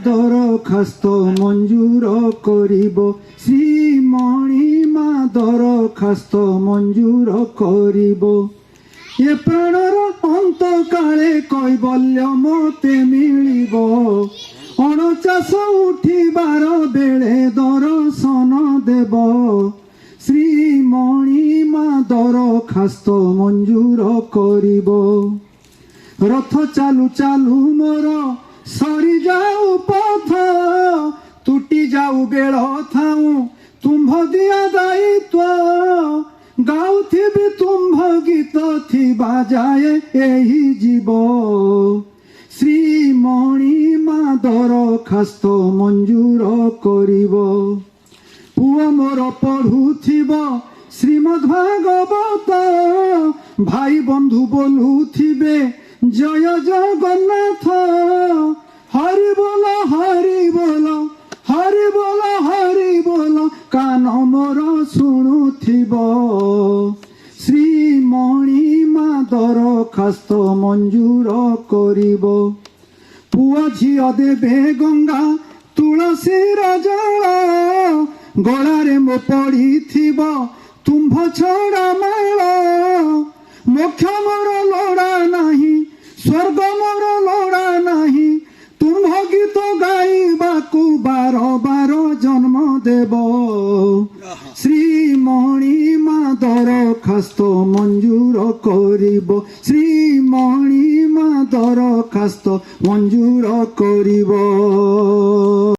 দরখাস্ত মঞ্জুর করিব, শ্রীমণিমা দরখাস্ত মঞ্জুর করিব। এ প্রাণর অন্তকালে কৈবল্য মতে মিলিব, অণচাষ উঠিবার বেড়ে দর্শন দেব। শ্রীমণিমা দরখাস্ত মঞ্জুর করিব। রথ চালু চালু মোর সরি যাও পথ, তুটি যাও বেଳ ଥାଉ ତୁମ୍ଭ ଦିଆ ଦାୟିତ୍ୱ। ଗାଉଥିବି ତୁମ୍ଭ ଗୀତ ଥିବା ଯାଏ ଏହି ଜୀବ। ଶ୍ରୀମଣିମା ଦରଖାସ୍ତ ମଞ୍ଜୁର କରିବ। ପୁଅ ମୋର ପଢୁଥିବ ଶ୍ରୀମଦ୍ ଭାଗବତ, ଭାଇ ବନ୍ଧୁ ବୋଲୁଥିବେ ଜୟ ଜଗନ୍ନାଥ। ହରି ବୋଲ ହରି ବୋଲ ହରି ବୋଲ ହରି ବୋଲ, କାନ ମୋର ଶୁଣୁଥିବ। ଶ୍ରୀମଣିମା ଦରଖାସ୍ତ ମଞ୍ଜୁର କରିବ। ପୁଅ ଝିଅ ଦେବେ ଗଙ୍ଗା ତୁଳସୀର ଜଳ, ଗଳାରେ ମୋ ପଡ଼ିଥିବ ତୁମ୍ଭ ଛଡ଼ା ମାଳ। ମୋକ୍ଷ ମୋର ଲୋଡ଼ା ନାହିଁ, ସ୍ୱର୍ଗ ମୋର ଲୋଡ଼ା ନାହିଁ, ତୁମ୍ଭ ଗୀତ ଗାଇବାକୁ ବାର ବାର ଜନ୍ମ ଦେବ। ଶ୍ରୀମଣିମା ଦରଖାସ୍ତ ମଞ୍ଜୁର କରିବ, ଶ୍ରୀମଣିମା ଦରଖାସ୍ତ ମଞ୍ଜୁର କରିବ।